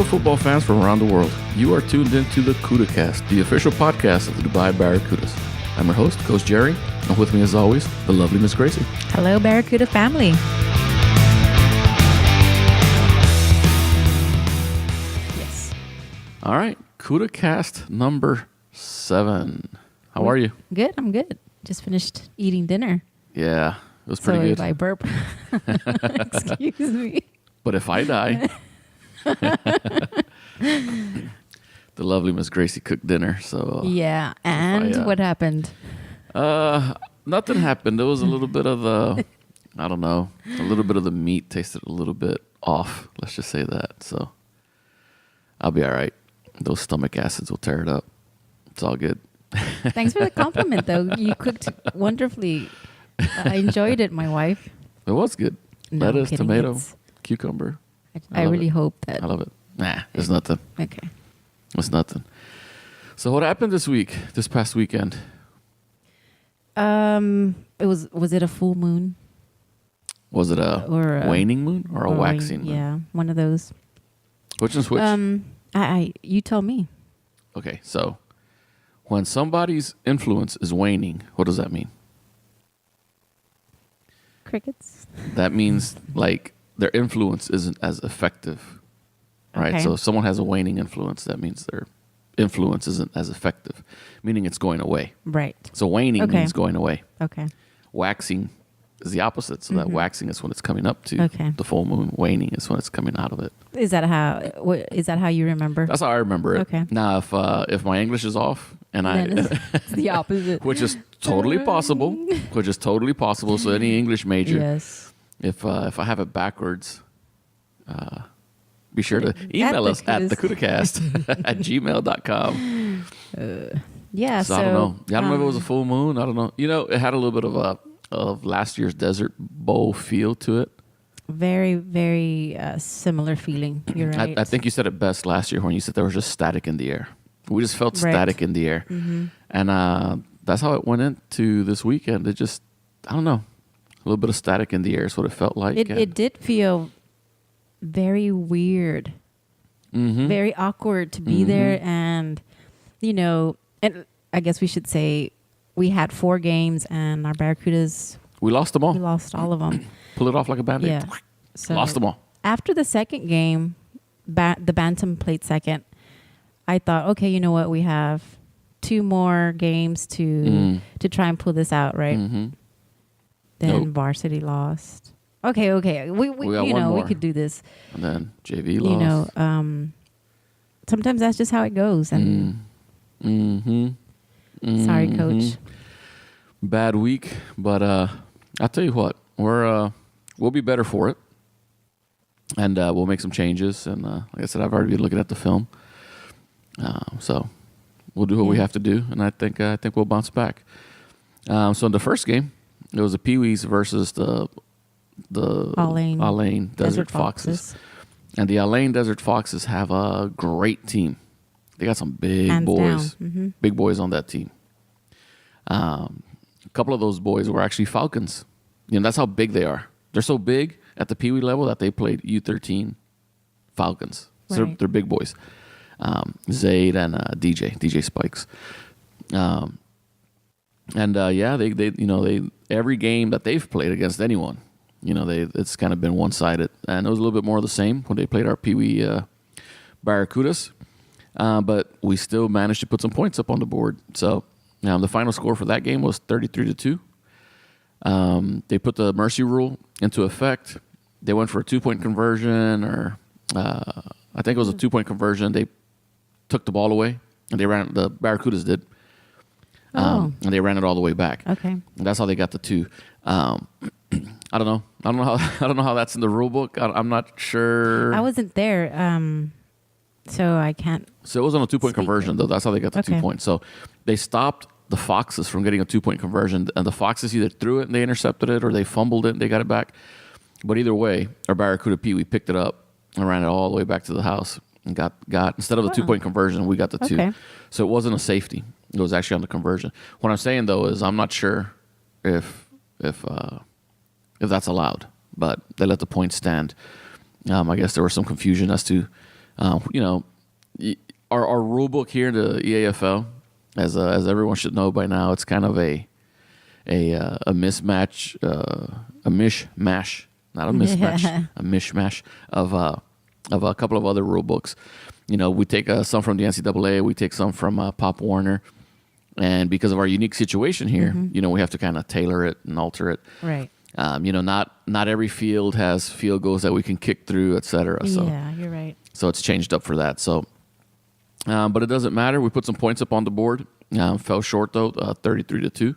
football fans from around the world. You are tuned into the Cuda Cast, the official podcast of the Dubai Barracudas. I'm your host, Coach Jerry, and with me as always, the lovely Miss Gracie. Hello, Barracuda family. Yes. All right, Cuda Cast number 7. How are you? Good, I'm good. Just finished eating dinner. Yeah, it was pretty so good. if I burp, excuse me. But if I die, the lovely Miss Gracie cooked dinner. So Yeah, and what happened? nothing happened. There was a little bit of the, I don't know, a little bit of the meat tasted a little bit off. Let's just say that. So I'll be all right. Those stomach acids will tear it up. It's all good. Thanks for the compliment, though. You cooked wonderfully. I enjoyed it, my wife. It was good. No, Lettuce, I'm kidding. tomato, cucumber. I really hope that. I love it. Nah, it's nothing. Okay. It's nothing. So what happened this past weekend? Was it a full moon? Was it a waning moon or a waxing moon? Yeah, one of those. Which is which? You tell me. Okay, so when somebody's influence is waning, what does that mean? Crickets. That means like their influence isn't as effective, right? Okay. So if someone has a waning influence, that means their influence isn't as effective, meaning it's going away. Right. So waning means going away. Okay. Waxing is the opposite. So that waxing is when it's coming up to the full moon. Waning is when it's coming out of it. Is that how you remember? That's how I remember it. Okay. Now, if my English is off, and it's the opposite. which is totally possible. So any English major, yes. if I have it backwards, be sure to email us at thecudacast@gmail.com. Yeah. So I don't know. I don't know if it was a full moon. I don't know. You know, it had a little bit of last year's Desert Bowl feel to it. Very, very similar feeling. You're right. I think you said it best last year when you said there was just static in the air. We just felt static in the air. Mm-hmm. And that's how it went into this weekend. It just, I don't know, a little bit of static in the air is what it felt like. It did feel very weird, very awkward to be there. And, and I guess we should say we had 4 games and our Barracudas. We lost them all. We lost all of them. Pull it off like a Band-Aid. Yeah. So lost them all. After the second game, the Bantam played second. I thought, okay, you know what? We have 2 more games to try and pull this out, right? Mm-hmm. Then Varsity lost. Okay. We we could do this. And then JV lost. Sometimes that's just how it goes. And sorry, Coach. Bad week, but I'll tell you what, we'll be better for it, and we'll make some changes. And like I said, I've already been looking at the film. So we'll do what we have to do, and I think we'll bounce back. So in the first game, it was the Pee-wees versus the Alain Desert Foxes. And the Alain Desert Foxes have a great team. They got some big boys, big boys on that team. A couple of those boys were actually Falcons. That's how big they are. They're so big at the Pee-wee level that they played U13 Falcons. So they're big boys. Zayd and DJ Spikes. They every game that they've played against anyone, it's kind of been one-sided. And it was a little bit more of the same when they played our Pee-wee Barracudas. But we still managed to put some points up on the board. So the final score for that game was 33-2. They put the mercy rule into effect. They went for a 2-point conversion, or I think it was a 2-point conversion. They took the ball away, and the Barracudas did. And they ran it all the way back. Okay. And that's how they got the 2. I don't know. I don't know how that's in the rule book. I'm not sure. I wasn't there, so I can't. So it was on a 2-point conversion, though. That's how they got the 2 points. So they stopped the Foxes from getting a 2-point conversion, and the Foxes either threw it and they intercepted it, or they fumbled it and they got it back. But either way, our Barracuda Pee-wee picked it up and ran it all the way back to the house and got instead of a 2-point conversion, we got the 2. Okay. So it wasn't a safety. It was actually on the conversion. What I'm saying, though, is I'm not sure if that's allowed, but they let the points stand. I guess there was some confusion as to You know, our rule book here in the EAFL, as everyone should know by now, it's kind of a mismatch, a mishmash, not a mismatch, a mishmash of a couple of other rule books. You know, we take some from the NCAA, we take some from Pop Warner, and because of our unique situation here, you know, we have to kind of tailor it and alter it. Right. You know, not every field has field goals that we can kick through, et cetera. So, yeah, you're right. So it's changed up for that. So, but it doesn't matter. We put some points up on the board. Fell short though, 33-2.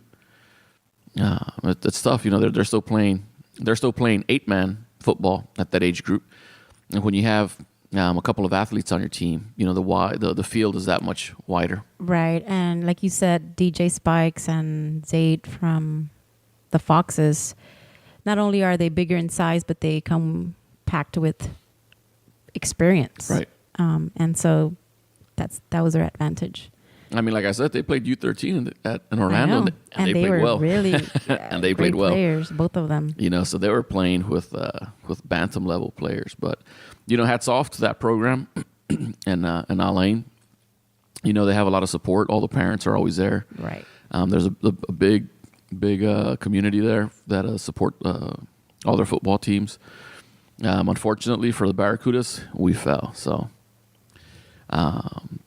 It's tough. You know, they're still playing. They're still playing 8-man football at that age group, and when you have a couple of athletes on your team, you know the field is that much wider. Right, and like you said, DJ Spikes and Zayd from the Foxes. Not only are they bigger in size, but they come packed with experience. Right. And so that was their advantage. I mean, like I said, they played U13 in Orlando, and they played were well. Really, and they great played well. Players, both of them. You know, so they were playing with bantam level players. But you know, hats off to that program and Alain. You know, they have a lot of support. All the parents are always there. Right. There's a big community there that support all their football teams. Unfortunately for the Barracudas, we fell. So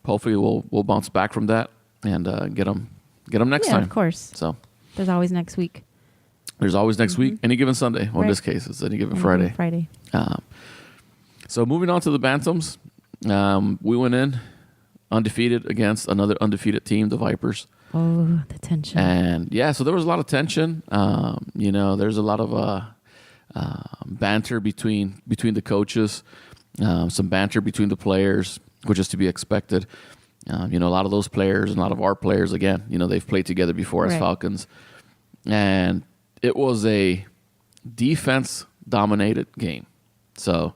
hopefully we'll bounce back from that and get them next time. Of course. So there's always next week. There's always next week, any given Sunday. Well, in this case, it's any given Friday. Friday. So moving on to the Bantams, we went in undefeated against another undefeated team, the Vipers. Oh, the tension. And yeah, so there was a lot of tension. You know, there's a lot of banter between the coaches, some banter between the players, which is to be expected. You know, a lot of those players and a lot of our players, again, you know, they've played together before as Falcons. And it was a defense-dominated game. So,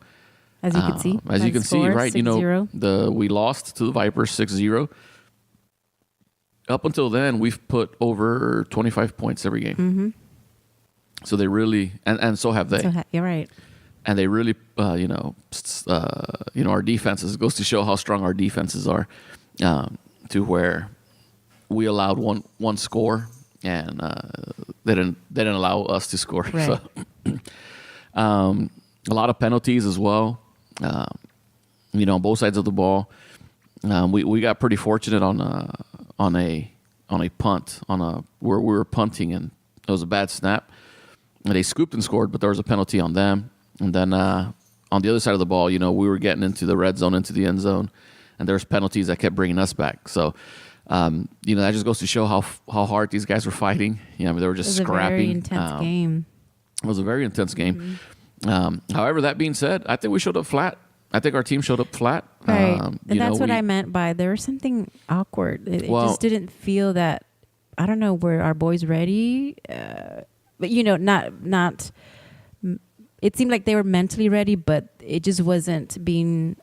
as you can see, as you can see, right? 6-0. You know, we lost to the Vipers 6-0. Up until then, we've put over 25 points every game. Mm-hmm. So they really, and so have they. You're right. And they really, you know, our defenses, it goes to show how strong our defenses are, to where we allowed one score, and they didn't allow us to score. Right. So, a lot of penalties as well. You know, on both sides of the ball. We got pretty fortunate on a punt where we were punting, and it was a bad snap. And they scooped and scored, but there was a penalty on them. And then on the other side of the ball, you know, we were getting into the red zone, into the end zone, and there was penalties that kept bringing us back. So, you know, that just goes to show how hard these guys were fighting. You know, I mean, they were just scrapping. It was a very intense game. It was a very intense game. However, that being said, I think we showed up flat. I think our team showed up flat. Right. And that's what I meant by there was something awkward. It just didn't feel that, I don't know, were our boys ready? But, you know, not. It seemed like they were mentally ready, but it just wasn't being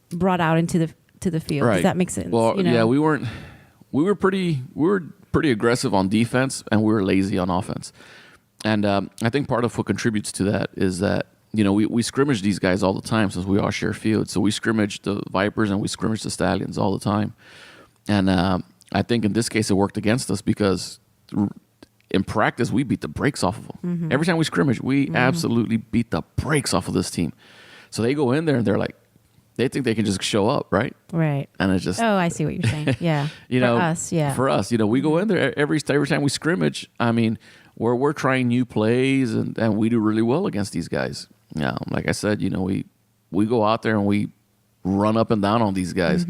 brought out into the field. Right. Does that make sense? Well, you know? yeah, we were pretty aggressive on defense, and we were lazy on offense. And I think part of what contributes to that is that, you know, we scrimmage these guys all the time since we all share field. So we scrimmage the Vipers and we scrimmage the Stallions all the time. And I think in this case it worked against us because in practice we beat the brakes off of them. Mm-hmm. Every time we scrimmage, we absolutely beat the brakes off of this team. So they go in there and they're like, they think they can just show up, right? Right. And it's just... Oh, I see what you're saying. Yeah. You for know, us, yeah. For us, you know, we go in there every time we scrimmage. I mean, we're trying new plays and we do really well against these guys. Yeah, like I said, you know, we go out there and we run up and down on these guys,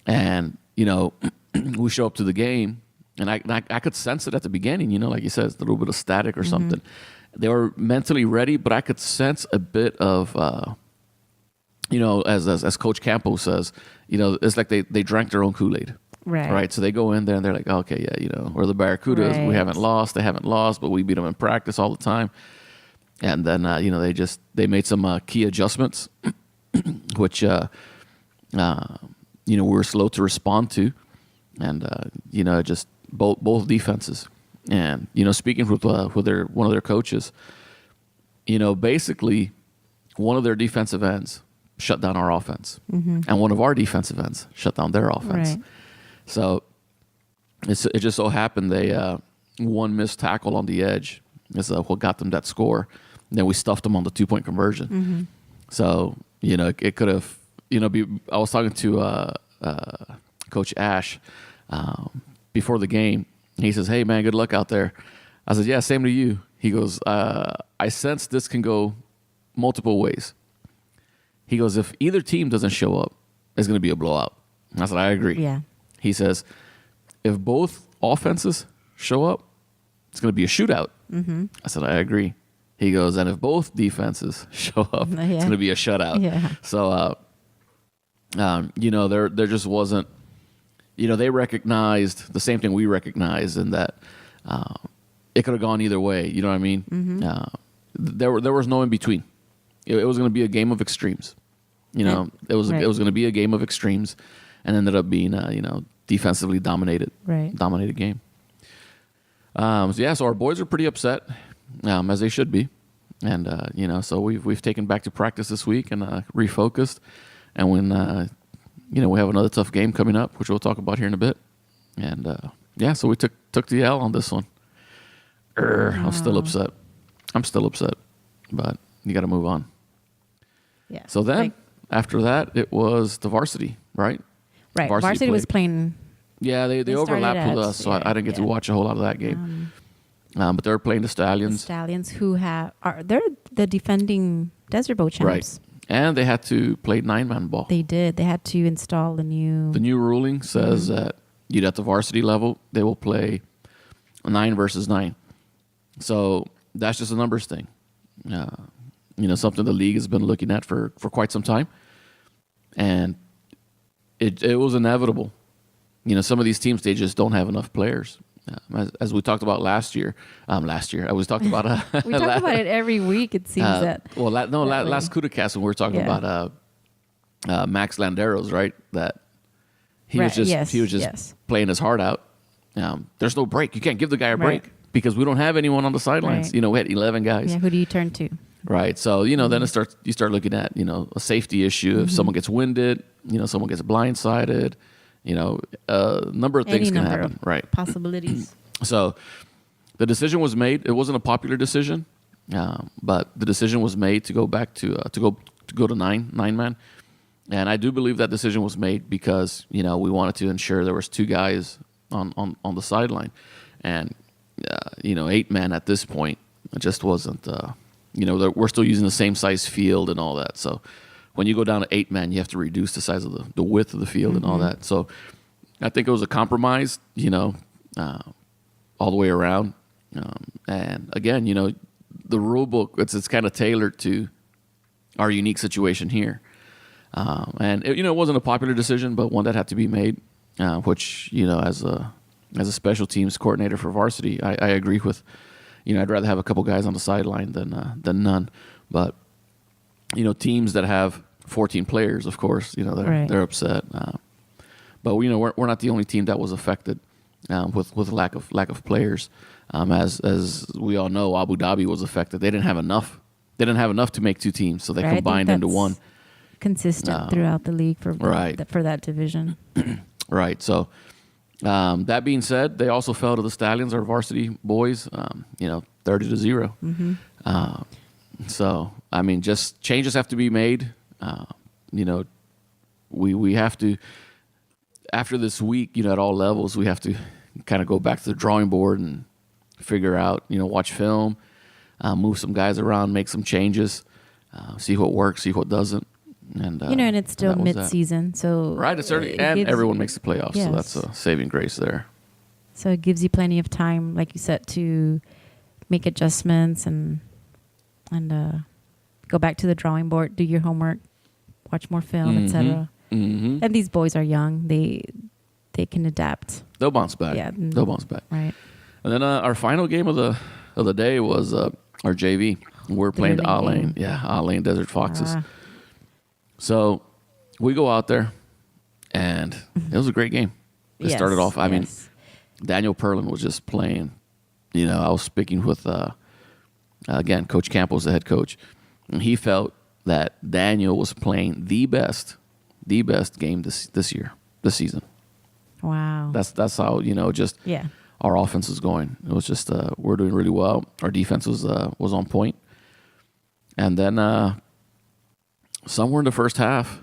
and you know, we show up to the game, and I could sense it at the beginning. You know, like you said, it's a little bit of static or something. They were mentally ready, but I could sense a bit of, you know, as Coach Campo says, you know, it's like they drank their own Kool-Aid. Right. So they go in there and they're like, okay, yeah, you know, we're the Barracudas. Right. We haven't lost. They haven't lost, but we beat them in practice all the time. And then, you know, they made some key adjustments, which, you know, we were slow to respond to. And, you know, just both defenses. And, you know, speaking with one of their coaches, you know, basically one of their defensive ends shut down our offense, and one of our defensive ends shut down their offense. Right. So it just so happened they one missed tackle on the edge is what got them that score. And then we stuffed them on the 2-point conversion. So it could have I was talking to Coach Ash before the game. He says, "Hey man, good luck out there." I said, "Yeah, same to you." He goes, "I sense this can go multiple ways." He goes, "If either team doesn't show up, it's going to be a blowout." And I said, "I agree." Yeah. He says, "If both offenses show up, it's going to be a shootout." I said, "I agree." He goes, "And if both defenses show up, it's going to be a shutout." Yeah. So, there just wasn't, they recognized the same thing we recognized, in that it could have gone either way. You know what I mean? There was no in between. It was going to be a game of extremes. It was going to be a game of extremes, and ended up being defensively dominated game. So our boys are pretty upset, as they should be, and so we've taken back to practice this week and refocused, and when we have another tough game coming up, which we'll talk about here in a bit, and so we took the L on this one. I'm still upset, but you got to move on. Yeah. So then after that, it was the varsity, right? Right. Varsity was playing. Yeah, they overlapped with us, so I didn't get to watch a whole lot of that game. But they were playing the Stallions. The Stallions, they're the defending Desert Bowl champs. Right. And they had to play 9-man ball. They did. They had to install the new ruling says that at the varsity level, they will play 9 versus 9. So that's just a numbers thing. Something the league has been looking at for quite some time. And it was inevitable. Some of these teams, they just don't have enough players. As we talked about last year. I was talking about we talk about it every week. It seems last Cuda cast when we were talking about Max Landeros, right? That he was just playing his heart out. There's no break. You can't give the guy a break because we don't have anyone on the sidelines. Right. We had 11 guys. Yeah, who do you turn to? Right. So then you start looking at a safety issue. If someone gets winded, someone gets blindsided. A number of things can happen. Right. Possibilities. So the decision was made. It wasn't a popular decision, but the decision was made to go back to go to 9-man. And I do believe that decision was made because we wanted to ensure there was 2 guys on the sideline, and 8-man at this point it just wasn't. We're still using the same size field and all that. So when you go down to 8-man, you have to reduce the size of the width of the field and all that. So I think it was a compromise, all the way around. And again, the rule book, it's kind of tailored to our unique situation here. And it wasn't a popular decision, but one that had to be made, which, as a special teams coordinator for varsity, I agree with. I'd rather have a couple guys on the sideline than none. But teams that have 14 players, of course, they're upset. But we're not the only team that was affected with lack of players. As we all know, Abu Dhabi was affected. They didn't have enough. They didn't have enough to make 2 teams, so they combined into one. Consistent throughout the league for that division. Right. So that being said, they also fell to the Stallions, our varsity boys. 30-0. So I mean, just changes have to be made. We have to, after this week, at all levels, we have to kind of go back to the drawing board and figure out, watch film, move some guys around, make some changes, see what works, see what doesn't. And and it's still mid-season, so right. It's early, and everyone makes the playoffs, so that's a saving grace there. So it gives you plenty of time, like you said, to make adjustments and go back to the drawing board, do your homework, watch more film, etc. And these boys are young; they can adapt. They'll bounce back. Yeah, they'll bounce back. Right. And then our final game of the day was our JV. We're playing the A-Lane Desert Foxes. So we go out there, and it was a great game. It started off. I mean, Daniel Perlin was just playing. I was speaking with again, Coach Campbell's the head coach, and he felt that Daniel was playing the best game this season. Wow. That's how, just yeah. our offense is going. It was just we're doing really well. Our defense was on point. And then somewhere in the first half,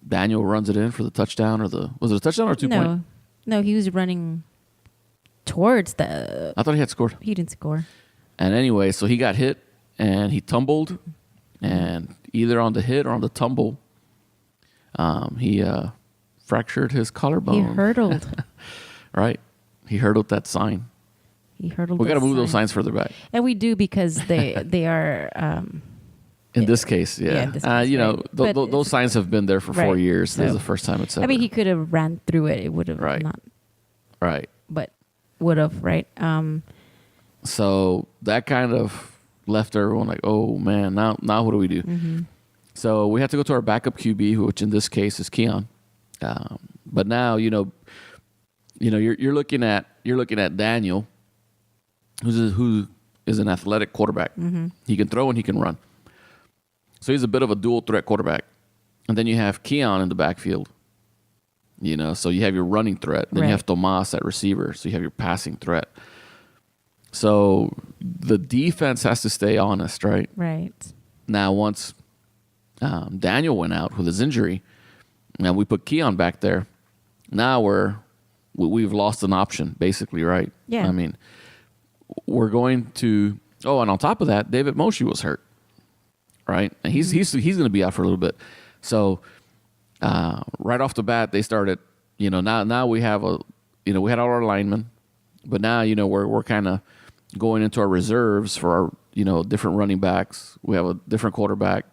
Daniel runs it in for the touchdown, was it a touchdown or 2-point? No, he was running towards the. I thought he had scored. He didn't score. And anyway, so he got hit and he tumbled, and either on the hit or on the tumble, he fractured his collarbone. He hurdled. Right. He hurdled that sign. He hurdled. We got to move those signs further back. And we do, because they are. In this case, yeah. In this case, right. Those signs have been there for 4 years. So, this is the first time it's ever. I mean, he could have ran through it. It would have not. Right. But would have, right? So that kind of left everyone like, oh man, now what do we do? Mm-hmm. So we had to go to our backup QB, which in this case is Keon. But now you're looking at Daniel, who is an athletic quarterback. Mm-hmm. He can throw and he can run. So he's a bit of a dual threat quarterback. And then you have Keon in the backfield. So you have your running threat. Then you have Tomas at receiver. So you have your passing threat. So the defense has to stay honest, right? Right. Now, once Daniel went out with his injury, and we put Keon back there, now we've lost an option, basically, right? Yeah. I mean, we're going to. Oh, and on top of that, David Moshe was hurt, right? And he's going to be out for a little bit. So right off the bat, they started. Now we have we had all our linemen, but now we're kind of going into our reserves for our different running backs. We have a different quarterback,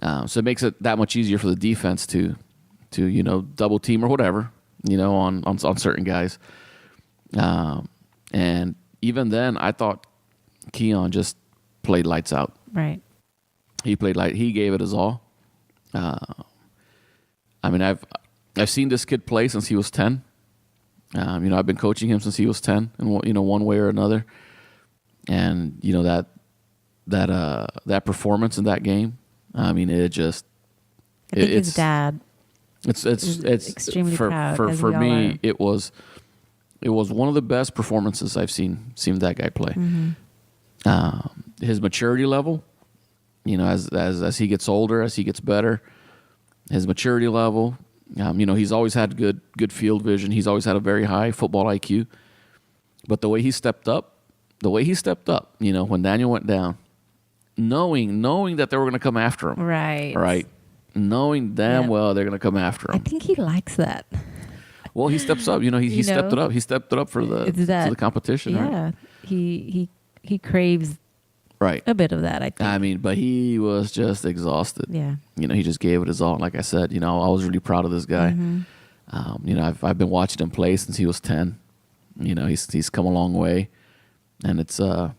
so it makes it that much easier for the defense to double team or whatever on certain guys. And even then, I thought Keon just played lights out. Right. He played he gave it his all. I mean, I've seen this kid play since he was 10. I've been coaching him since he was 10, in one way or another. And that performance in that game, I mean, it just. I think his dad. It's extremely proud. For me. It was one of the best performances I've seen that guy play. Mm-hmm. His maturity level, as he gets older, as he gets better, his maturity level. He's always had good field vision. He's always had a very high football IQ. But the way he stepped up, when Daniel went down, knowing that they were going to come after him. Right. Knowing damn well they're going to come after him. I think he likes that. Well, he steps up. He stepped it up. He stepped it up for the competition. Yeah. Right? He craves a bit of that, I think. I mean, but he was just exhausted. Yeah. He just gave it his all. Like I said, I was really proud of this guy. Mm-hmm. I've been watching him play since he was 10. He's come a long way, and it's as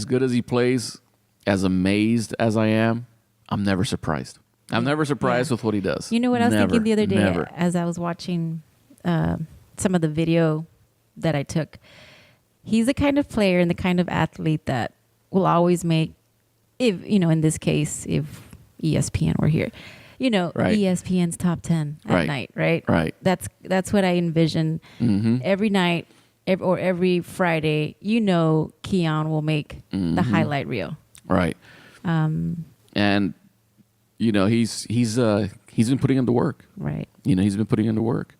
good as he plays, as amazed as I am, I'm never surprised. I'm never surprised with what he does. You know what I was thinking the other day as I was watching some of the video that I took? He's the kind of player and the kind of athlete that will always make, if in this case, if ESPN were here, ESPN's top 10 at night, right? Right. That's what I envision. Mm-hmm. Every night or every Friday, Keon will make the highlight reel. Right. And he's been putting in the work. Right. He's been putting in the work.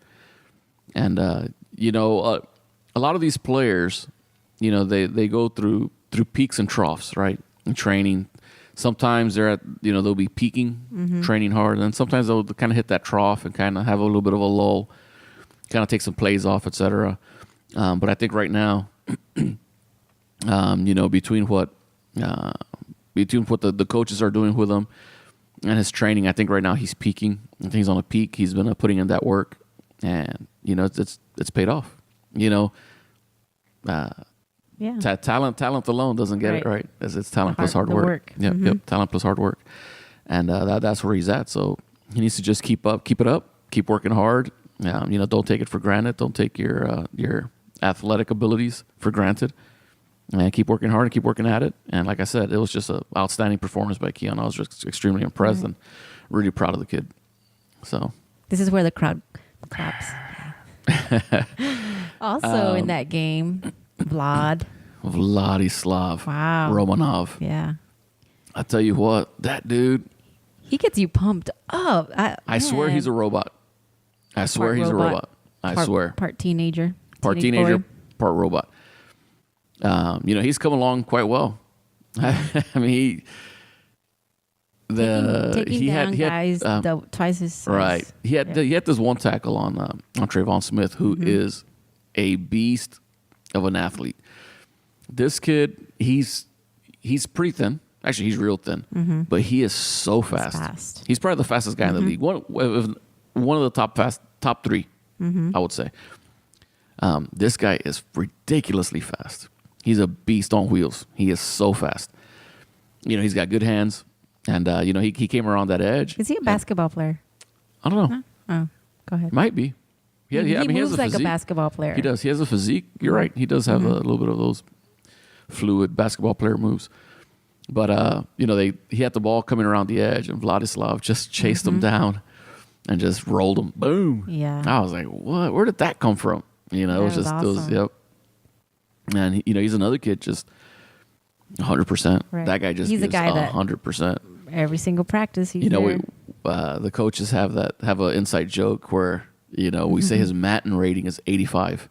And a lot of these players, they go through peaks and troughs, right? In training. Sometimes they're at, they'll be peaking, training hard, and then sometimes they'll kind of hit that trough and kind of have a little bit of a lull, kind of take some plays off, etc. But I think right now, between what the coaches are doing with him and his training, I think right now he's peaking. I think he's on a peak. He's been putting in that work, and it's paid off. Talent alone doesn't get it right. It's talent plus hard work. Yep, talent plus hard work, and that's where he's at. So he needs to just keep it up, keep working hard. Don't take it for granted. Don't take your athletic abilities for granted. and keep working hard and keep working at it. And like I said, it was just an outstanding performance by Keon. I was just extremely impressed and really proud of the kid. So this is where the crowd claps. Also in that game, Vladislav Romanov. Yeah. I tell you what, that dude. He gets you pumped up. I swear he's a robot. I swear he's a robot. I swear. Part teenager. Part teenager, part robot. He's come along quite well. I mean, taking down guys twice his size. Right. He had this one tackle on Trayvon Smith, who is a beast of an athlete. This kid, he's pretty thin. Actually, he's real thin, but he is so fast. He's probably the fastest guy in the league. One of the top three, I would say. This guy is ridiculously fast. He's a beast on wheels. He is so fast. He's got good hands, and he came around that edge. Is he a basketball player? I don't know. Oh, go ahead. Might be. He moves like a basketball player. He does. He has a physique. You're right. He does have a little bit of those fluid basketball player moves. But he had the ball coming around the edge, and Vladislav just chased him down and just rolled him. Boom. Yeah. I was like, what? Where did that come from? It was just awesome. yep. And he's another kid, just 100%. Right. That guy just he's gives a guy 100%. Every single practice, he's there. The coaches have an inside joke where we say his Matten rating is 85,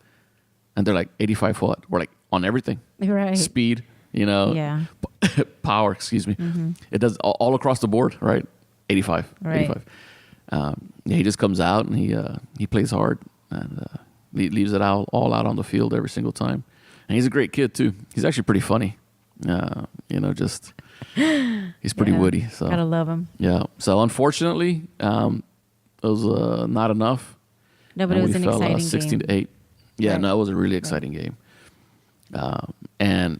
and they're like 85 what? We're like on everything. Right. Speed. Yeah. Power, excuse me. It does all across the board, right? 85. Right. 85. He just comes out and he plays hard and leaves it all out on the field every single time. And he's a great kid too. He's actually pretty funny. Just he's pretty witty. So gotta love him. Yeah. So unfortunately, it was not enough. No, but it was an exciting 16 game. to 8. Yeah, Right. No, it was a really exciting game. And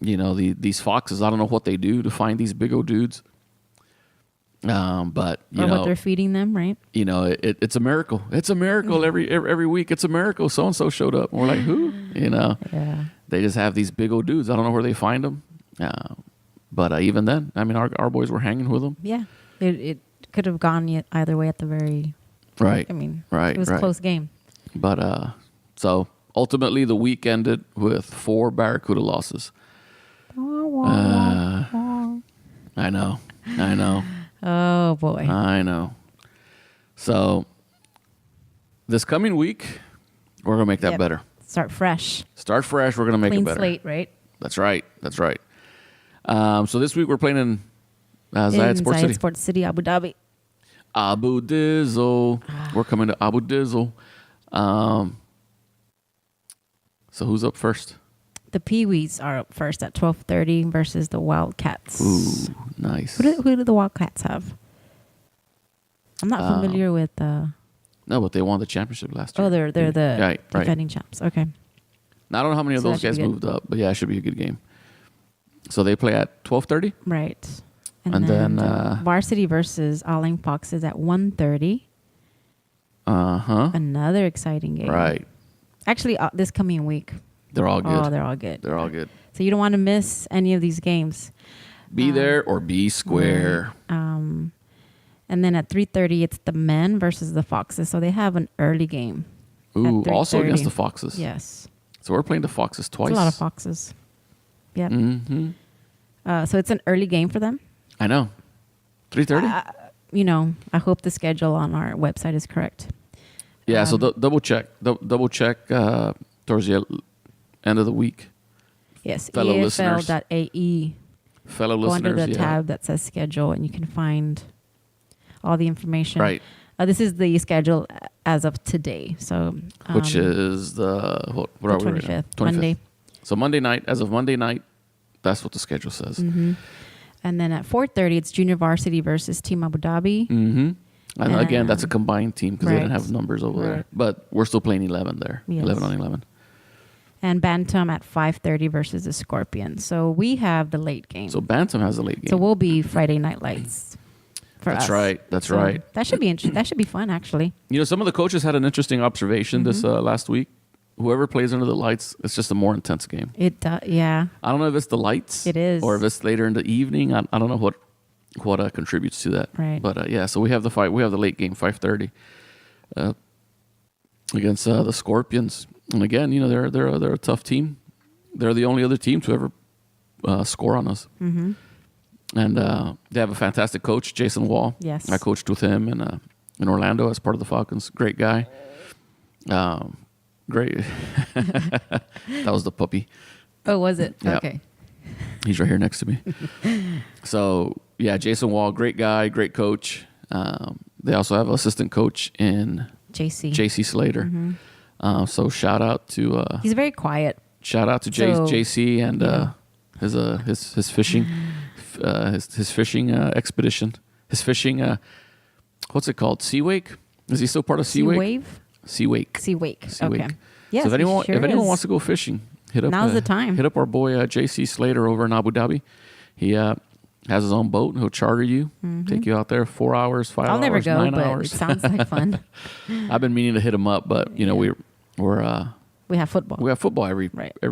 these foxes, I don't know what they do to find these big old dudes. But what they're feeding them, right? It's a miracle. It's a miracle every week. It's a miracle. So and so showed up. And we're like, who? Yeah. They just have these big old dudes. I don't know where they find them. But even then, I mean, our boys were hanging with them. Yeah. It could have gone either way at the very. Right. I mean, right. It was a close game. But so ultimately, the week ended with 4 Barracuda losses. I know. Oh boy. I know. So this coming week, we're gonna make that better. Start fresh. We're gonna make Clean it better. slate, right? That's right. So this week we're playing in Zayed Sports City. Sports City, Abu Dhabi. Abu Dizzle. We're coming to Abu Dizzle. So who's up first? The Pee-wees are up first at 12:30 versus the Wildcats. Ooh, nice. Who do the Wildcats have? I'm not familiar with. No, but they won the championship last year. Oh, they're the right. defending champs. Okay. Now, I don't know how many of So those that should guys be good. moved up, but yeah, it should be a good game. So they play at 12:30. Right. And then, Varsity versus Alling Foxes at 1:30. Another exciting game. Right. Actually, this coming week. They're all good. Oh, they're all good. They're all good. So you don't want to miss any of these games. Be there or be square. And then at 3:30, it's the men versus the Foxes. So they have an early game. Ooh, at also 3:30. against the Foxes. Yes. So we're playing the Foxes twice. It's a lot of Foxes. Yeah. Mm-hmm. So it's an early game for them. I know. 3:30? I hope the schedule on our website is correct. Yeah, so double check. Double check towards the end of the week. Yes, Fellow listeners. EFL.AE. Fellow Go listeners, under the tab that says schedule, and you can find all the information. Right. This is the schedule as of today. So, which is what are we right now? 25th, Monday. So Monday night, as of Monday night, that's what the schedule says. Mm-hmm. And then at 4:30, it's Junior Varsity versus Team Abu Dhabi. Mm-hmm. And again, that's a combined team because they didn't Right. have numbers over Right. there. But we're still playing 11 there. Yes. 11 on 11. And Bantam at 5:30 versus the Scorpions. So we have the late game. So Bantam has a late game. So we'll be Friday Night Lights for us. That's right. That's So right. That should be that should be fun, actually. Some of the coaches had an interesting observation this last week. whoever plays under the lights, it's just a more intense game. It does. Yeah. I don't know if it's the lights. It is. Or if it's later in the evening. I don't know what contributes to that. Right. But yeah, so we have the fight. We have the late game, 5:30, against the Scorpions. And again, they're a tough team. They're the only other team to ever score on us. Mm-hmm. And they have a fantastic coach, Jason Wall. Yes. I coached with him in Orlando as part of the Falcons. Great guy. Great. That was the puppy. Oh, was it? Yeah. Okay. He's right here next to me. So, yeah, Jason Wall, great guy, great coach. They also have an assistant coach in JC Slater. Mm-hmm. So shout out to he's very quiet. Shout out to JC and his fishing his fishing expedition. His fishing what's it called? Sea Wake? Is he still part of Sea Wake? Wave? Sea Wake. Sea Wake. Sea Okay. Wake. Yes, so if anyone is. wants to go fishing, hit up. Now's the time. Hit up our boy JC Slater over in Abu Dhabi. He has his own boat. He'll charter you, take you out there 4 hours, 5 hours, I'll never go, 9 but hours. it sounds like fun. I've been meaning to hit him up, but we're We have football. we have football every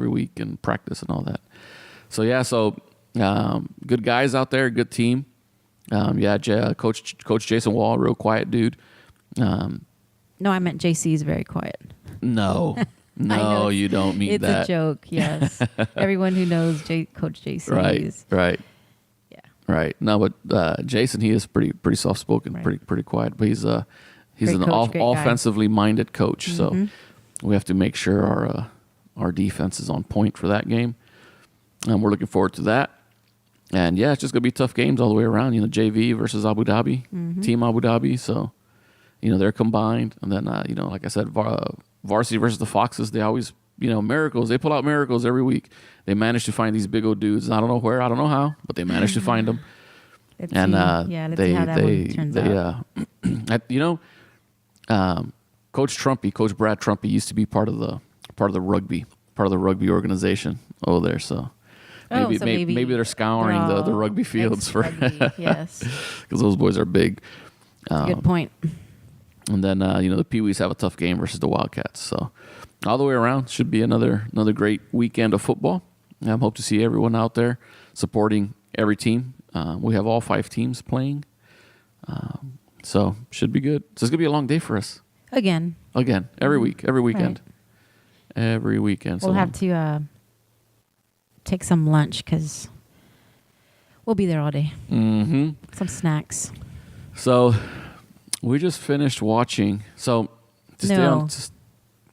week and practice and all that. So good guys out there, good team. Coach Jason Wall, real quiet dude. No, I meant JC is very quiet. No, you don't mean it's that. It's a joke. Yes, everyone who knows Coach JC. Right. Yeah. Right. No, but Jason, he is pretty soft spoken, pretty quiet. But he's an offensively minded coach. Mm-hmm. So we have to make sure our defense is on point for that game. And we're looking forward to that. And yeah, it's just gonna be tough games all the way around. JV versus Abu Dhabi, Team Abu Dhabi. So they're combined. And then like I said, varsity versus the Foxes. They always miracles. They pull out miracles every week. They manage to find these big old dudes. I don't know where, I don't know how, but they manage to find them. Let's see how that one turns out. Coach Brad Trumpy used to be part of the rugby organization over there. So maybe they're scouring the rugby fields for yes, because those boys are big. Good point. And then the Pee-wees have a tough game versus the Wildcats. So all the way around should be another great weekend of football. I hope to see everyone out there supporting every team. We have all 5 teams playing, so should be good. So it's gonna be a long day for us. Again, every week, every weekend, every weekend. We'll have to take some lunch because we'll be there all day. Mm-hmm. Some snacks. So we just finished watching. So to stay on.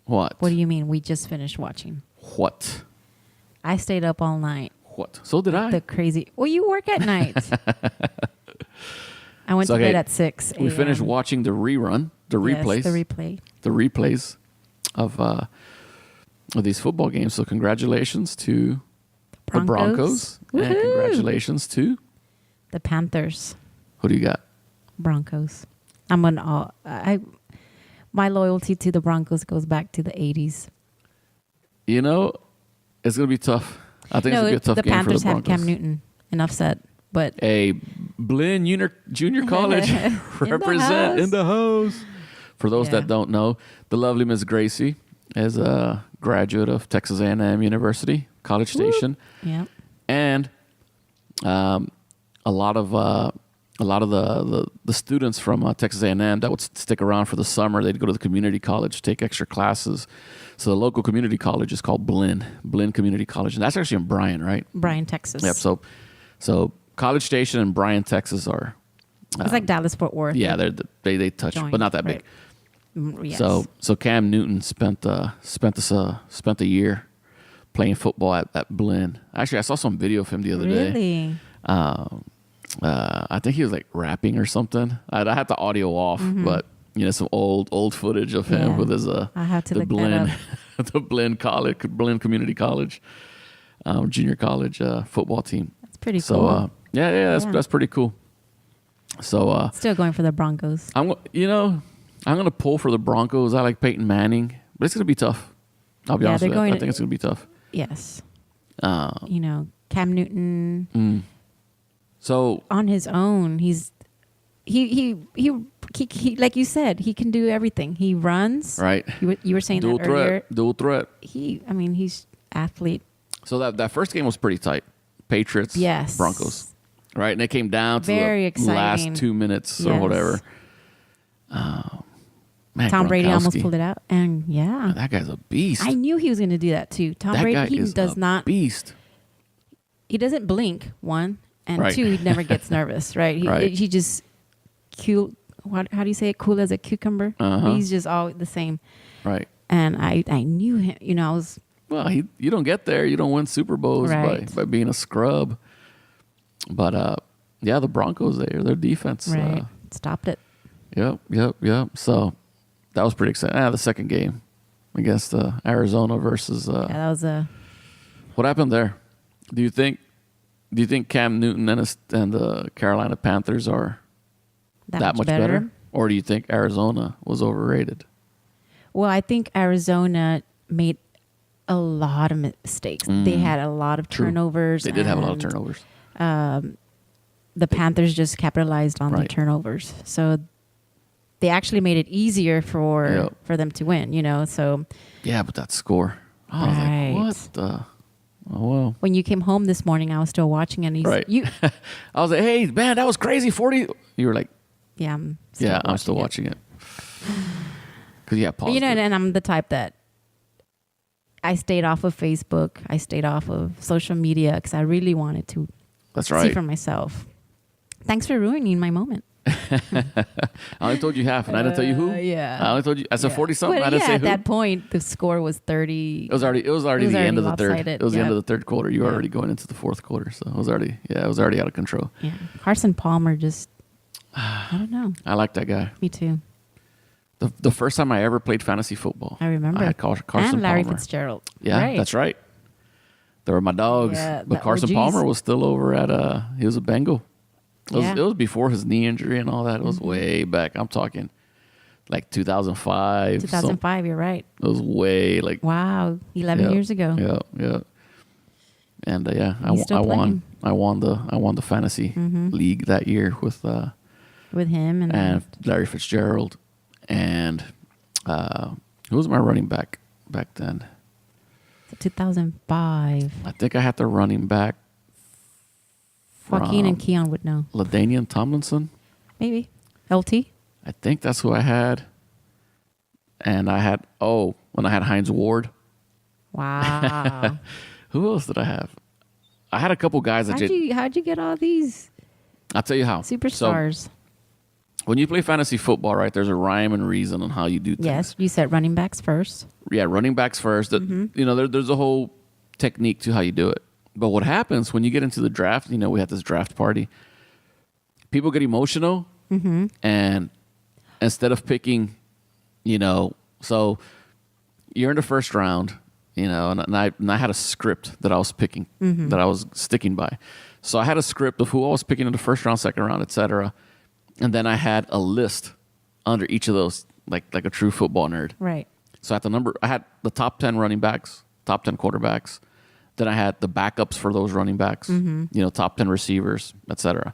What? What do you mean? We just finished watching. What? I stayed up all night. What? So did I. The crazy. Well, you work at night. I went to bed at 6 a.m. We finished watching the replays. The replays of these football games. So congratulations to the Broncos. And congratulations to the Panthers. Who do you got? Broncos. My loyalty to the Broncos goes back to the 80s. It's going to be tough. I think it's going to be a tough game for the Broncos. The Panthers had Cam Newton. Enough said. But Blinn Junior College represent in the house. For those that don't know, the lovely Miss Gracie is a graduate of Texas A&M University, College Station. Yeah. And a lot of the students from Texas A&M that would stick around for the summer, they'd go to the community college, take extra classes. So the local community college is called Blinn Community College, and that's actually in Bryan, right? Bryan, Texas. Yep. So College Station and Bryan, Texas are. It's like Dallas Fort Worth. Yeah, they touch, but not that big. Yes. So Cam Newton spent a year playing football at Blinn. Actually, I saw some video of him the other day. Really? I think he was like rapping or something. I had the audio off, but some old footage of him with his I have to the look Blinn that up. the Blinn Community College junior college football team. That's pretty So cool. that's pretty cool. So still going for the Broncos. I'm gonna pull for the Broncos. I like Peyton Manning, but it's gonna be tough. I'll be honest with you. I think it's gonna be tough. Yes. Cam Newton. So on his own, he's he like you said, he can do everything. He runs. Right. You were saying Dual that earlier. threat. Dual threat. He's athlete. So that first game was pretty tight. Patriots. Yes. Broncos. Right, and it came down to Very the exciting. last 2 minutes or Yes. whatever. Man, Tom Brady almost Gronkowski. pulled it out, and yeah, That guy's a beast. I knew he was going to do that too. Tom that Brady, guy he is does a not. beast. He doesn't blink. One and Right. two, he never gets nervous. Right? Right. He just cool. How do you say it? Cool as a cucumber. Uh-huh. He's just all the same. Right. And I knew him. You know, I was Well, you don't get there. You don't win Super Bowls Right. by being a scrub. But yeah, the Broncos their defense. right. Stopped it. Yep. So that was pretty exciting. The second game against Arizona versus Yeah, that was a. what happened there? Do you think Cam Newton and the Carolina Panthers are that much better? Or do you think Arizona was overrated? Well, I think Arizona made a lot of mistakes. They had a lot of True. turnovers. They did have a lot of and turnovers. The Panthers just capitalized on the Right. turnovers. So they actually made it easier for them to win, you know. So Yeah, but that score. I was Right. like, what the? Oh, well. when you came home this morning, I was still watching and Right. you I was like, hey, man, that was crazy. 40. You were like, yeah, I'm still watching it. Because, yeah, But, paused you know, it. and I'm the type that I stayed off of Facebook. I stayed off of social media because I really wanted to That's see right. for myself. Thanks for ruining my moment. I only told you half, and I didn't tell you who. Yeah. I only told you. I said 40-something. Well, I didn't say at who. that point, the score was 30. It was already the end already of the third. lopsided, It was the end yeah. of the third quarter. You were already going into the fourth quarter, so it was already out of control. Yeah. Carson Palmer just, I don't know. I like that guy. Me too. The first time I ever played fantasy football, I remember. I had Carson and Larry Palmer. Fitzgerald. Yeah, Right. that's right. They were my dogs. Yeah, But the Carson OGs. Palmer was still over at he was a Bengal. Yeah. It was before his knee injury and all that. It was way back. I'm talking like 2005. 2005, you're right. It was way like Wow. 11 years ago. Yeah. And I He's still won. playing. I won the fantasy league that year with With him and Larry Fitzgerald and who was my running back then? 2005. I think I had the running back Joaquin and from Keon would know. LaDainian Tomlinson. Maybe. LT? I think that's who I had. And I had when I had Hines Ward. Wow. Who else did I have? I had a couple guys that How'd you get all these I'll tell you how. superstars? So, when you play fantasy football, right, there's a rhyme and reason on how you do things. Yes, you said running backs first. Yeah, running backs first. There's a whole technique to how you do it. But what happens when you get into the draft, we had this draft party. People get emotional, and instead of picking, so you're in the first round, and I had a script that I was picking, that I was sticking by. So I had a script of who I was picking in the first round, second round, etc. And then I had a list under each of those, like a true football nerd. Right. So I had the top 10 running backs, top 10 quarterbacks. Then I had the backups for those running backs, top 10 receivers, etc.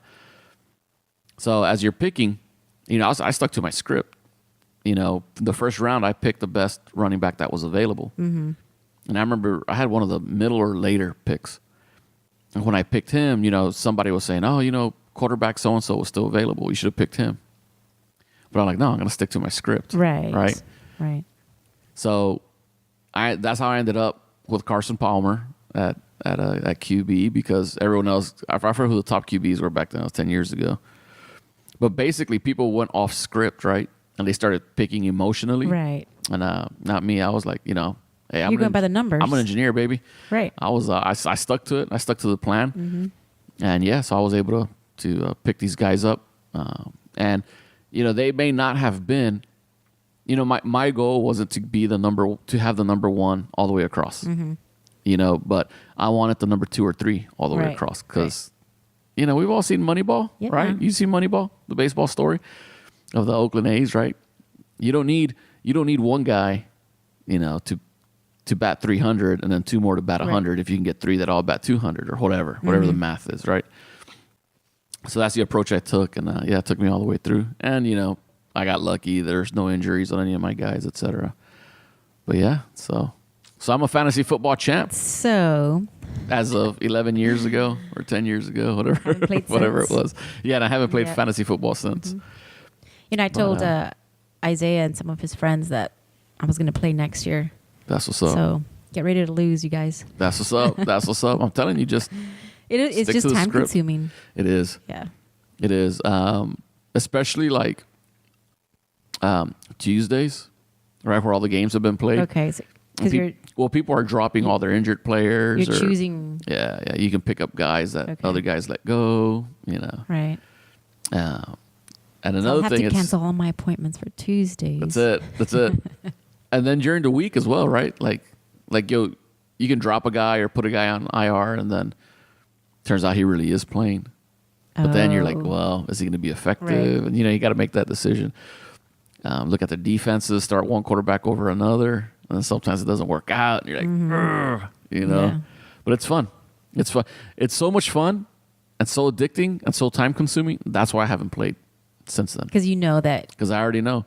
So as you're picking, I stuck to my script. The first round, I picked the best running back that was available. And I remember I had one of the middle or later picks. And when I picked him, somebody was saying, quarterback so-and-so was still available. You should have picked him. But I'm like, no, I'm going to stick to my script. Right. So that's how I ended up with Carson Palmer at QB, because everyone else, I forgot who the top QBs were back then. It was 10 years ago. But basically, people went off script, right? And they started picking emotionally. Right. And not me. I was like, hey, You're going by the numbers. I'm an engineer, baby. Right. I was. I stuck to it. I stuck to the plan. And so I was able to pick these guys up. And they may not have been. My goal wasn't to have the number one all the way across. But I wanted the number 2 or 3 all the way Right. across, because we've all seen Moneyball, Yeah. right? You see Moneyball, the baseball story of the Oakland A's, right? You don't need one guy, to bat 300 and then 2 more to bat 100 if you can get 3 that all bat 200 or whatever the math is, right? So that's the approach I took, and yeah, it took me all the way through. And I got lucky. There's no injuries on any of my guys, etc. But yeah, so I'm a fantasy football champ So as of 11 years ago or 10 years ago, whatever, whatever it was. Yeah, and I haven't played fantasy football since. Mm-hmm. I told Isaiah and some of his friends that I was going to play next year. That's what's up. So get ready to lose, you guys. That's what's up. That's what's up. I'm telling you, just it's just time consuming. It is. Yeah. It is. Especially like Tuesdays, right, where all the games have been played. Okay. Because people are dropping all their injured players. You're choosing. Yeah. You can pick up guys that other guys let go. Right. And another I'll have thing, to cancel all my appointments for Tuesdays. That's it. And then during the week as well, right? Like you can drop a guy or put a guy on IR, and then turns out he really is playing. But then you're like, well, is he going to be effective? Right. And you got to make that decision. Look at the defenses, start one quarterback over another, and then sometimes it doesn't work out, and you're like, Yeah. But it's fun. It's fun. It's so much fun and so addicting and so time consuming. That's why I haven't played since then. Because you know that. Because I already know.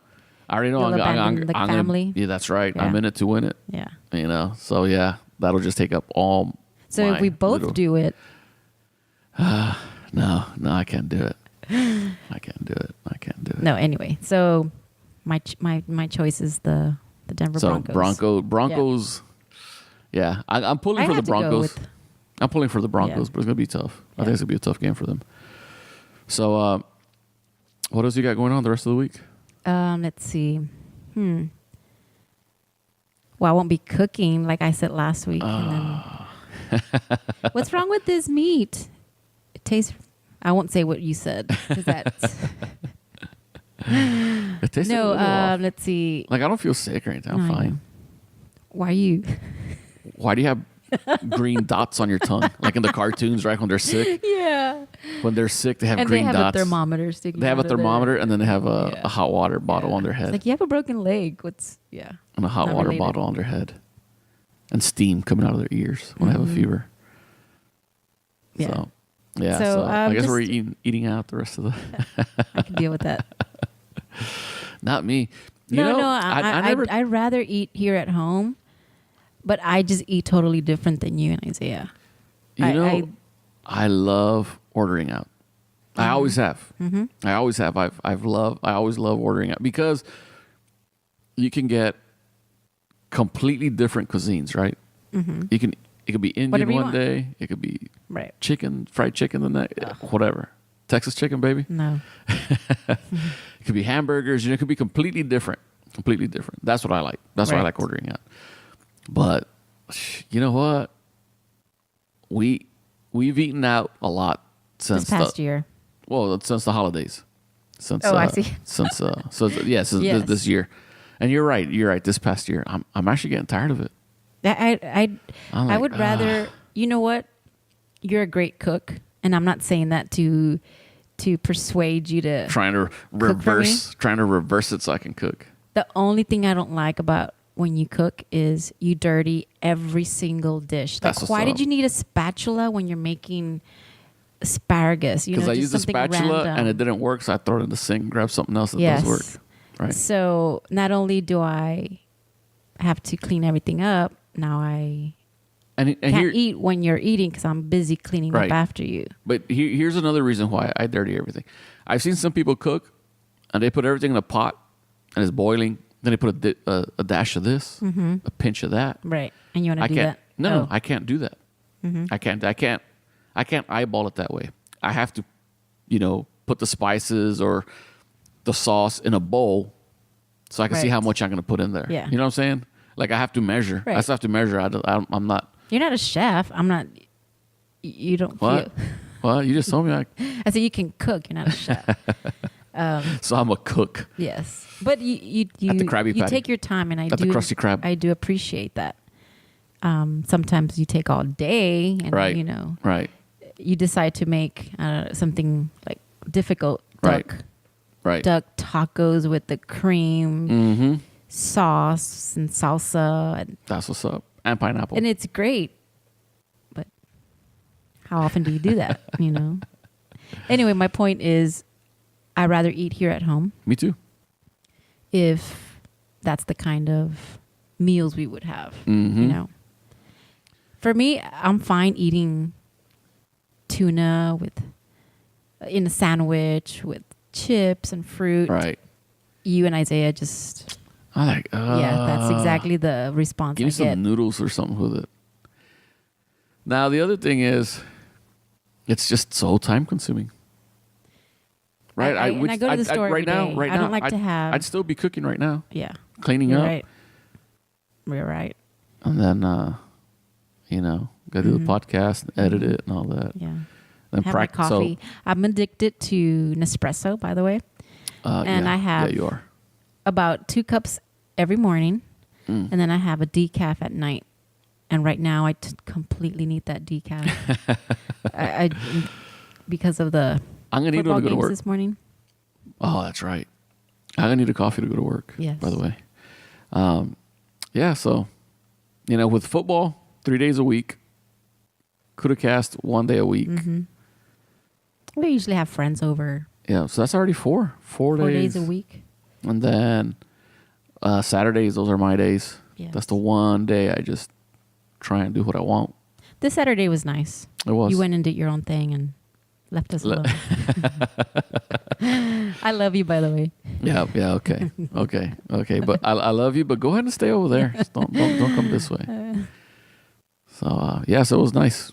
You'll abandon the family. Yeah, that's right. Yeah. I'm in it to win it. Yeah. So yeah, that'll just take up all. So if we both do it. No, I can't do it. I can't do it. No, anyway. So my choice is the Denver Broncos. Broncos. Yeah, I'm pulling for the Broncos. I'm pulling for the Broncos, but it's gonna be tough. I think it's gonna be a tough game for them. So, what else you got going on the rest of the week? Let's see. Well, I won't be cooking like I said last week. And then what's wrong with this meat? It tastes. I won't say what you said because that's. It tastes a little off. Let's see. Like I don't feel sick or anything. I'm fine. Why are you? Why do you have green dots on your tongue, like in the cartoons, right? When they're sick. Yeah. When they're sick, they have and green dots. And they have a thermometer sticking. They have a thermometer, there. And then they have a hot water bottle on their head. It's like you have a broken leg. And a hot water bottle on their head, and steam coming out of their ears when they have a fever. Yeah. So, So I guess we're eating out the rest of the. I can deal with that. Not me. I'd rather eat here at home, but I just eat totally different than you and Isaiah. I love ordering out. Mm-hmm. I always have. Mm-hmm. I always have. I always love ordering out because you can get completely different cuisines, right? Mm-hmm. It could be Indian one day. It could be fried chicken the next, whatever. Texas chicken, baby. No. It could be hamburgers. It could be completely different. Completely different. That's what I like. That's why I like ordering out. But you know what? We've eaten out a lot since this past year. Well, since the holidays. I see. This year. And you're right. You're right. This past year, I'm actually getting tired of it. I would rather. You know what? You're a great cook, and I'm not saying that to persuade you to trying to reverse it so I can cook. The only thing I don't like about when you cook is you dirty every single dish. Like, why did you need a spatula when you're making asparagus? Because I used the spatula and it didn't work, so I throw it in the sink and grab something else that does work. Right. So not only do I have to clean everything up, now I can't eat when you're eating because I'm busy cleaning up after you. But here's another reason why I dirty everything. I've seen some people cook and they put everything in a pot and it's boiling. Then they put a dash of this, a pinch of that. Right. And you want to do that? No, I can't do that. Mm-hmm. I can't eyeball it that way. I have to, put the spices or the sauce in a bowl so I can see how much I'm going to put in there. Yeah. You know what I'm saying? Like I have to measure. Right. I still have to measure. I'm not. You're not a chef. I'm not. You don't. What? Well, you just told me. I said you can cook. You're not a chef. So I'm a cook. Yes, but you at the Krabby Patty. take your time, and the Krusty Krab. I do appreciate that. Sometimes you take all day, and you decide to make something like difficult duck tacos with the cream sauce and salsa. And that's what's up. And pineapple. And it's great, but how often do you do that? Anyway, my point is, I'd rather eat here at home Me too. if that's the kind of meals we would have. Mm-hmm. You know, for me, I'm fine eating tuna in a sandwich with chips and fruit. Right. You and Isaiah just I like. yeah, that's exactly the response Give me I get. some noodles or something with it. Now the other thing is, it's just so time consuming. Right. I go to the store right every now. day. Right I now, don't like to have. I'd still be cooking right now, Yeah, cleaning you're up, right. You're right. and then go do the podcast, edit it, and all that. Yeah. Then Have my coffee. I'm addicted to Nespresso, by the way. And yeah, I have Yeah, you are. about 2 cups every morning, and then I have a decaf at night. And right now, I completely need that decaf. I because of the I'm gonna need one football to go to games work. this morning. Oh, that's right. I'm gonna need a coffee to go to work. Yes. By the way. Yeah. So, with football, 3 days a week. CudaCast 1 day a week. Mm-hmm. We usually have friends over Yeah. So that's already 4 days a week. And then Saturdays, those are my days. Yes. That's the one day I just try and do what I want. This Saturday was nice. It was. You went and did your own thing and left us alone. I love you, by the way. Yeah. Okay. Okay. But I love you. But go ahead and stay over there. Just don't come this way. So so it was nice.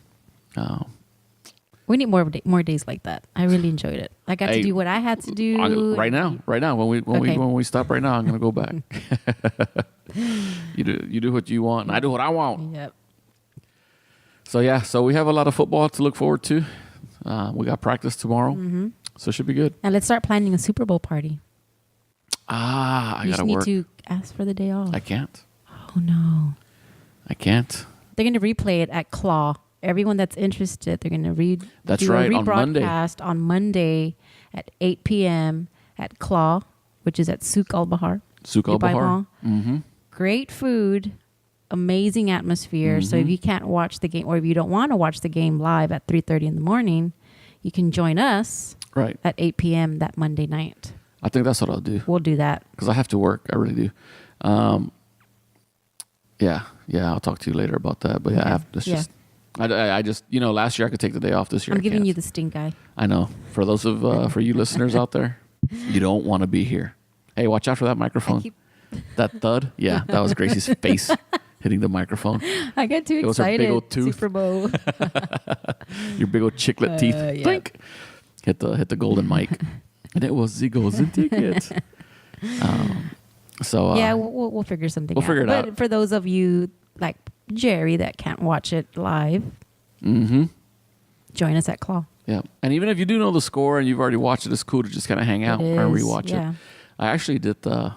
We need more days like that. I really enjoyed it. I got to do what I had to do. Right now, when we stop right now, I'm gonna go back. You do what you want, and I do what I want. Yep. So we have a lot of football to look forward to. We got practice tomorrow, so it should be good. Now let's start planning a Super Bowl party. I You gotta just need work. to ask for the day off. I can't. Oh no. I can't. They're going to replay it at Claw. Everyone that's interested, they're going to That's do right, a on Monday. rebroadcast on Monday at 8 p.m. at Claw, which is at Souk Al Bahar. Souk Al Bahar. Mm-hmm. Great food, amazing atmosphere. So if you can't watch the game, or if you don't want to watch the game live at 3:30 in the morning, you can join us Right. at 8 p.m. that Monday night. I think that's what I'll do We'll do that. because I have to work. I really do. Yeah. I'll talk to you later about that. But yeah, I have, it's Yeah. just. I just last year I could take the day off. This year I'm I giving can't. you the stink eye. I know. For those of for you listeners out there, you don't want to be here. Hey, watch out for that microphone. That thud. Yeah, that was Gracie's face hitting the microphone. I get too It was her excited. big old tooth. Super Bowl. Your big old chiclet teeth. yeah. Blink. Hit the golden mic, and it was the golden ticket. Yeah, we'll figure something out. We'll figure it but out. for those of you like Jerry that can't watch it live, join us at Claw. Yeah, and even if you do know the score and you've already watched it, it's cool to just kind of hang out and rewatch it. I actually did the.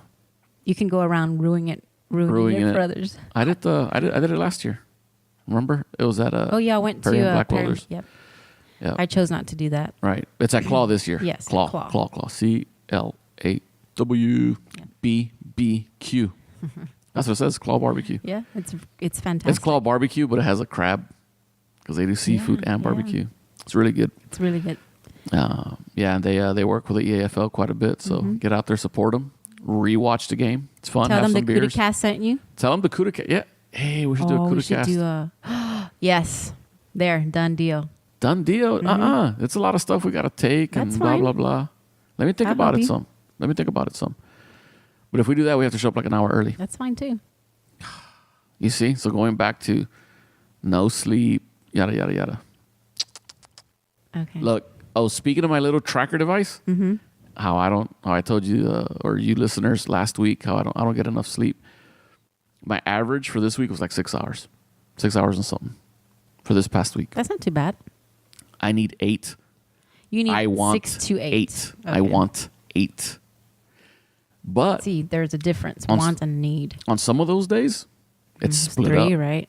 You can go around ruining it for others. I did it last year. Remember, it was at I went Perry to and Black Perry. Welders. Yep. Yeah, I chose not to do that. right. It's at Claw this year. Yes, Claw. at Claw. CLAWBBQ. That's what it says. Claw Barbecue. Yeah, it's fantastic. It's Claw Barbecue, but it has a crab because they do seafood and barbecue. It's really good. It's really good. And they work with the EAFL quite a bit, so get out there, support them, rewatch the game. It's fun. Tell have them some the beers. CudaCast sent you. Tell them the CudaCast. Yeah. Hey, we should do a We should CudaCast. do a yes. There, done deal. Done deal. It's a lot of stuff we got to take That's and blah fine. blah blah. Let me think I'll about help it you. some. But if we do that, we have to show up like an hour early. That's fine too. You see? So going back to no sleep, yada yada yada. Okay. Look, speaking of my little tracker device, how I told you or you listeners last week how I don't get enough sleep. My average for this week was like 6 hours, 6 hours and something for this past week. That's not too bad. I need 8. You need I want 6 to 8. I Okay. want 8. But See, there's a difference. On- Want and need. on some of those days, it's split 3, up. right?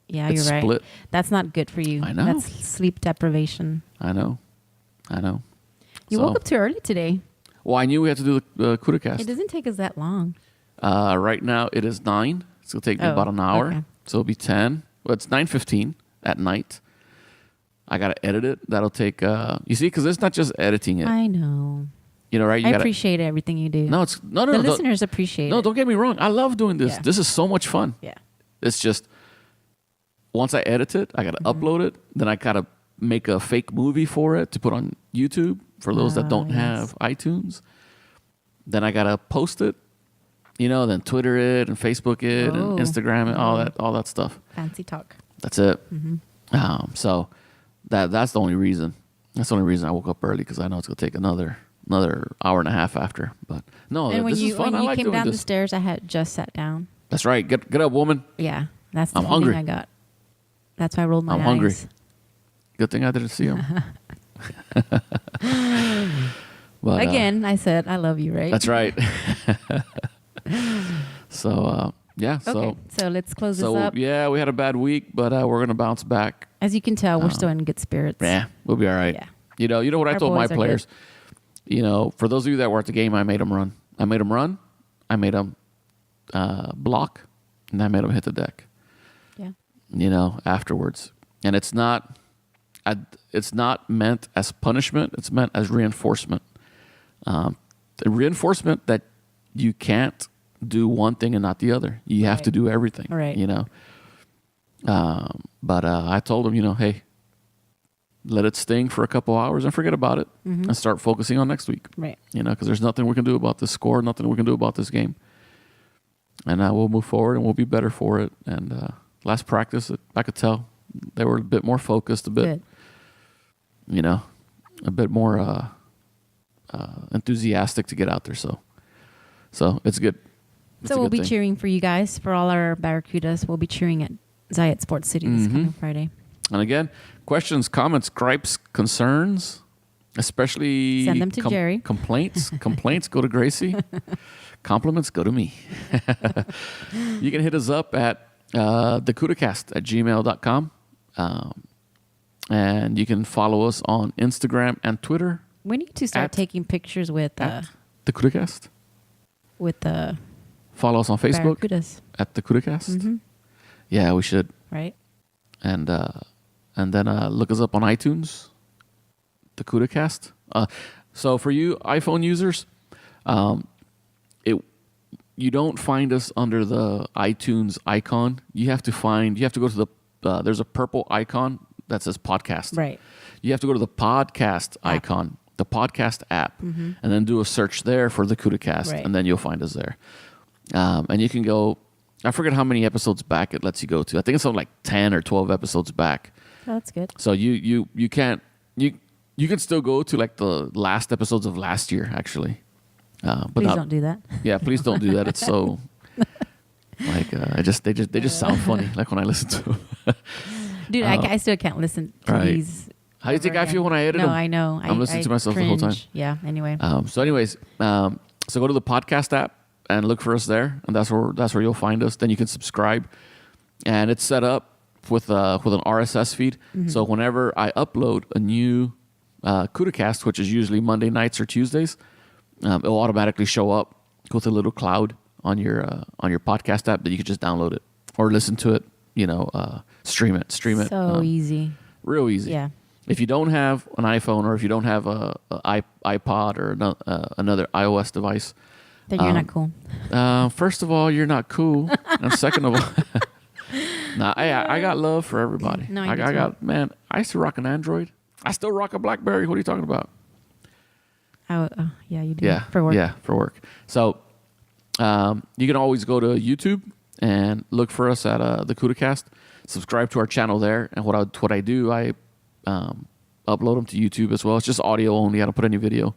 Yeah, It's you're right. split. That's not good for you. I know. That's sleep deprivation. I know. You woke up too early today. Well, I knew we had to do the CudaCast. It doesn't take us that long. Right now it is 9. It's gonna take me Oh, about an hour. okay. So it'll be 10. Well, it's 9:15 at night. I got to edit it. That'll take, you see, because it's not just editing it. I know. You know, right? I appreciate everything you do. No, it's no. The listeners appreciate it. No, don't get me wrong. I love doing this. Yeah. This is so much fun. Yeah. It's just once I edit it, I got to upload it. Then I got to make a fake movie for it to put on YouTube for those that don't have iTunes. Then I got to post it, you know, then Twitter it and Facebook it and Instagram it, all that stuff. Fancy talk. That's it. So that's the only reason. That's the only reason I woke up early, because I know it's going to take another hour and a half after. But no, And this is fun. when I you like came doing down this. the stairs, I had just sat down. That's right. Get up, woman. Yeah, that's the I'm only hungry. thing I got. That's why I rolled my eyes. I'm hungry. Good thing I didn't see him. But, Again, I said I love you, right? That's right. So yeah. Okay, so let's close this up. Yeah, we had a bad week, but we're gonna bounce back. As you can tell, we're still in good spirits. Yeah, we'll be all right. Yeah. You know what I Our told my boys are players. You know, for those of you that were at the game, I made them run. I made them block, and I made them hit the deck. Yeah. You know, afterwards, and it's not meant as punishment. It's meant as reinforcement. The reinforcement that you can't do one thing and not the other. You have to do everything. Right. You know. But I told them, you know, hey, let it sting for a couple hours and forget about it, and start focusing on next week. Right. You know, because there's nothing we can do about this score, nothing we can do about this game, and we'll move forward and we'll be better for it. And last practice, I could tell they were a bit more focused, a bit, Good. you know, a bit more enthusiastic to get out there. So it's good. It's So a we'll good be thing. cheering for you guys, for all our Barracudas. We'll be cheering at Zayat Sports City this coming Friday. And again, questions, comments, gripes, concerns, especially Send them to Jerry. Complaints go to Gracie. Compliments go to me. You can hit us up at thecudacast@gmail.com. And you can follow us on Instagram and Twitter We need to start At- taking pictures with at the Cudacast. the Follow us on Facebook Barracudas, at the Cudacast. Yeah, we should. right? And then look us up on iTunes, the Cudacast. So for you iPhone users, you don't find us under the iTunes icon. You have to go to there's a purple icon that says podcast. Right. You have to go to the podcast icon, the podcast app, and then do a search there for the Cudacast, Right. and then you'll find us there. And you can go, I forget how many episodes back it lets you go to. I think it's on like 10 or 12 episodes back. Oh, that's good. So you can still go to like the last episodes of last year, actually. But Please not, don't do that. Yeah, please don't do that. It's so like they just sound funny. Like when I listen to them. Dude, I still can't listen to Right. these. How do you think over I feel again. when I edit No, them? I know. I'm listening I to myself the whole time. cringe. Yeah. Anyway. So go to the podcast app and look for us there, and that's where you'll find us. Then you can subscribe, and it's set up with an RSS feed. So whenever I upload a new Cudacast, which is usually Monday nights or Tuesdays, it'll automatically show up with a little cloud on your podcast app that you can just download it or listen to it. You know, stream it. So easy. Real easy. Yeah. If you don't have an iPhone or if you don't have a iPod or another iOS device, Then you're not cool. first of all, you're not cool, and second of all, I got love for everybody. No, I do too. got man. I used to rock an Android. I still rock a BlackBerry. What are you talking about? Yeah, you do. Yeah, For work. Yeah, for work. So you can always go to YouTube and look for us at the Cudacast. Subscribe to our channel there, and what I do, I upload them to YouTube as well. It's just audio only. I don't put any video.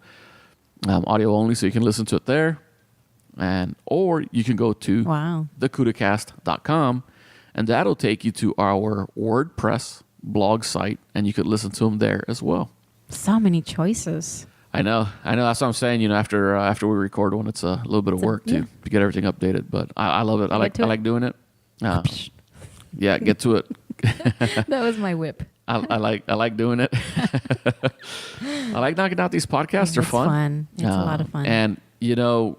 Audio only, so you can listen to it there, or you can go to Wow. thecudacast.com, and that'll take you to our WordPress blog site, and you could listen to them there as well. So many choices. I know. That's what I'm saying. You know, after we record one, it's a little bit of work to get everything updated. But I love it. I like doing it. Yeah, get to it. That was my whip. I like doing it. I like knocking out these podcasts. They're It's fun. fun. It's a lot of fun. And you know,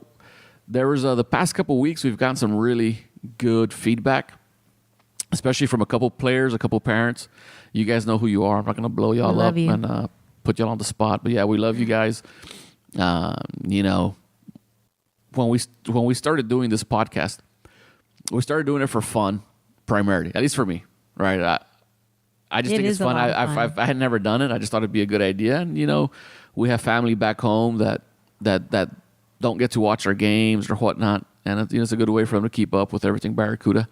there was the past couple weeks we've gotten some really good feedback. especially from a couple players, a couple parents. You guys know who you are. I'm not going to blow y'all up and put y'all on the spot. But yeah, we love you guys. You know, when we started doing this podcast, we started doing it for fun, primarily. At least for me, right? I just think it's fun. I had never done it. I just thought it'd be a good idea. And you know, we have family back home that don't get to watch our games or whatnot, and it's a good way for them to keep up with everything Barracuda.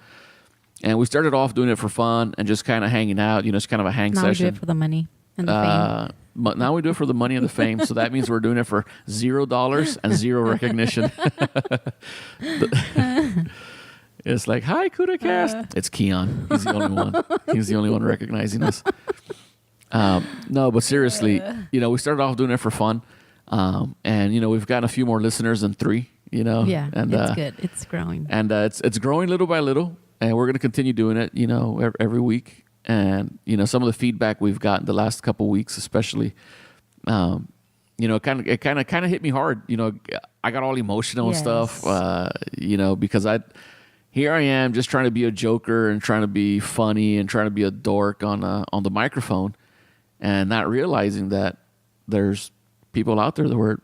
And we started off doing it for fun and just kind of hanging out. You know, it's kind of a hang session. Now we do it for the money and the fame. But now we do it for the money and the fame. So that means we're doing it for $0 and zero recognition. It's like, hi, CudaCast. It's Keon. He's the only one. He's the only one recognizing us. No, but seriously, you know, we started off doing it for fun. And, you know, we've gotten a few more listeners than 3, you know. Yeah, and, it's good. It's growing. And it's growing little by little. And we're going to continue doing it, you know, every week. And, you know, some of the feedback we've gotten the last couple weeks, especially, you know, it kind of hit me hard. You know, I got all emotional and stuff, you know, because here I am just trying to be a joker and trying to be funny and trying to be a dork on the microphone, and not realizing that there's people out there where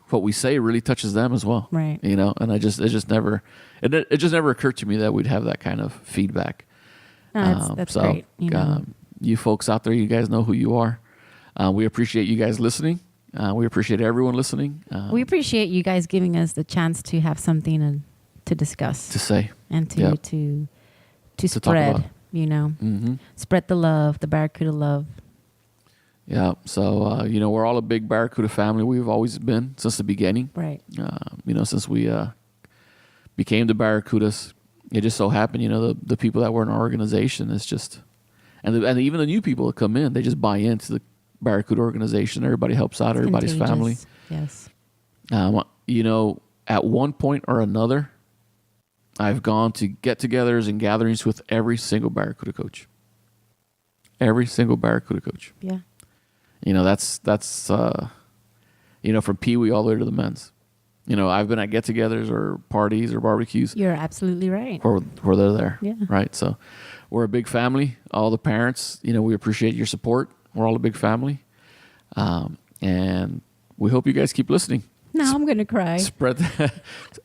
what we say really touches them as well. Right. You know, and it just never occurred to me that we'd have that kind of feedback. That's great. You know. You folks out there, you guys know who you are. We appreciate you guys listening. We appreciate everyone listening. We appreciate you guys giving us the chance to have something to discuss, to say, and to spread. You know, spread the love, the Barracuda love. Yeah. So you know, we're all a big Barracuda family. We've always been since the beginning. Right. You know, since we became the Barracudas. It just so happened, you know, the people that were in our organization is just, and even the new people that come in, they just buy into the Barracuda organization. Everybody helps out. Everybody's family. Yes. You know, at one point or another, I've gone to get-togethers and gatherings with every single Barracuda coach. Every single Barracuda coach. Yeah. You know, that's you know, from Pee Wee all the way to the men's. You know, I've been at get-togethers or parties or barbecues. You're absolutely right. Where they're there. Yeah. Right. So we're a big family. All the parents, you know, we appreciate your support. We're all a big family. And we hope you guys keep listening. Now I'm going to cry.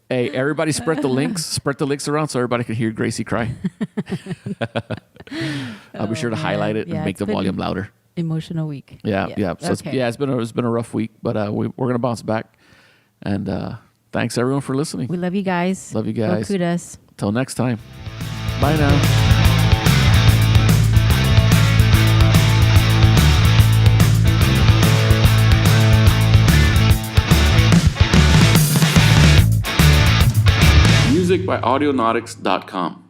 Hey, everybody spread the links. Spread the links around so everybody can hear Gracie cry. I'll be sure to highlight it and make the volume louder. Emotional week. Yeah. So it's been a rough week, but we're going to bounce back. And thanks, everyone, for listening. We love you guys. Love you guys. Go Cudas. Till next time. Bye now. Music by Audionautics.com.